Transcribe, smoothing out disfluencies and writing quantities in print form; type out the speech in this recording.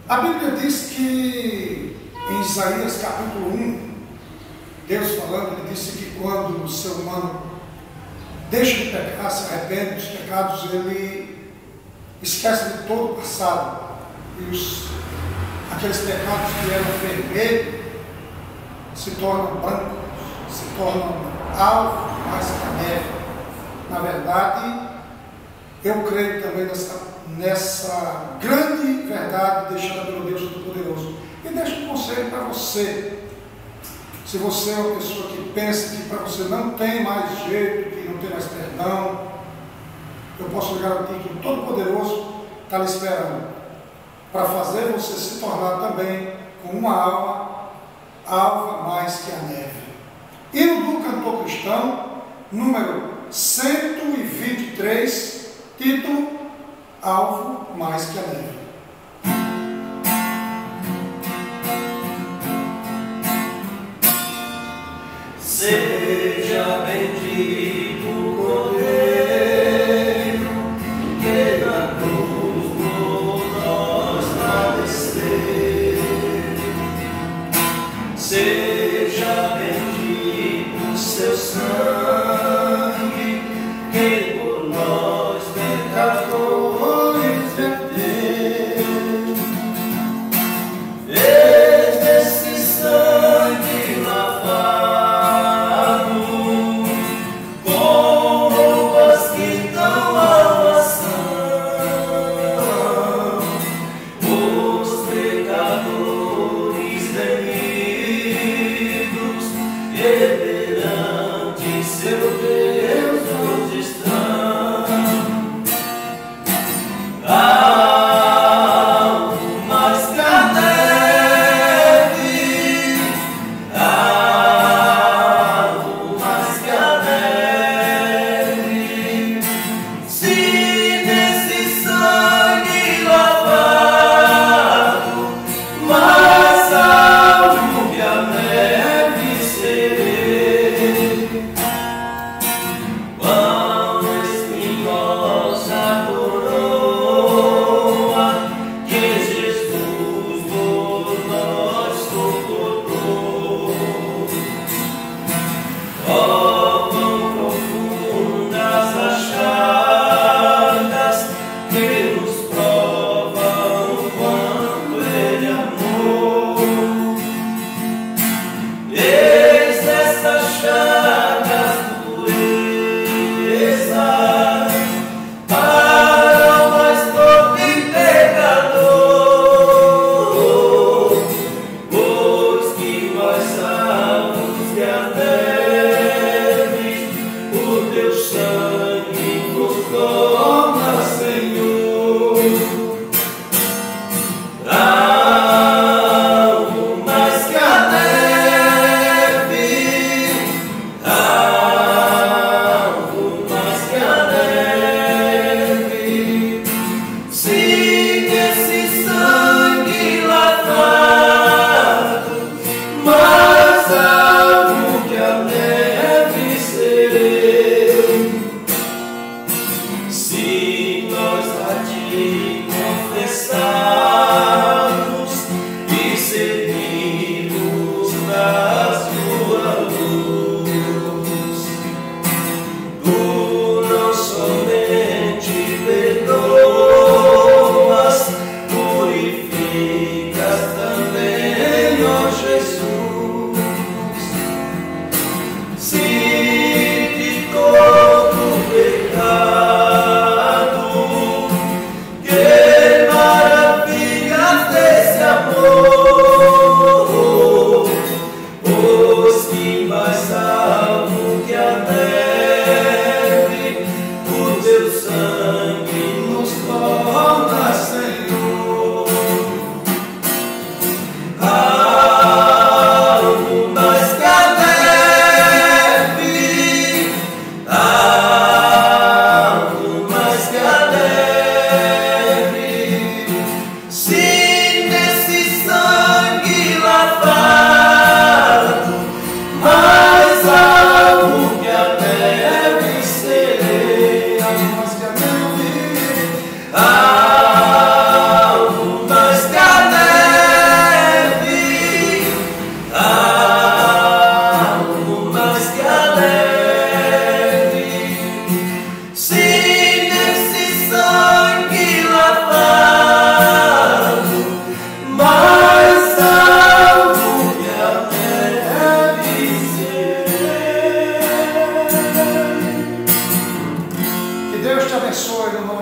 A Bíblia diz que em Isaías capítulo 1, Deus falando, ele disse que quando o ser humano deixa de pecar, se arrepende dos pecados, ele esquece de todo o passado. E aqueles pecados que eram vermelhos se tornam brancos, se tornam alvo mais que a neve. Na verdade, eu creio também nessa grande verdade deixada pelo Deus Todo-Poderoso. E deixo um conselho para você. Se você é uma pessoa que pensa que para você não tem mais jeito, que não tem mais perdão, eu posso lhe garantir que o Todo-Poderoso está lhe esperando para fazer você se tornar também com uma alma alva mais que a neve. Hino do Cantor Cristão, número 123, título Alvo mais que a neve. Seja bendito o Cordeiro, que na cruz por nós padeceu. Seja bendito o seu sangue, que por nós pecadores verteu. Esse sangue lavado com roupas que dão salvação, os pecadores remidos e perante Deus te abençoe no nome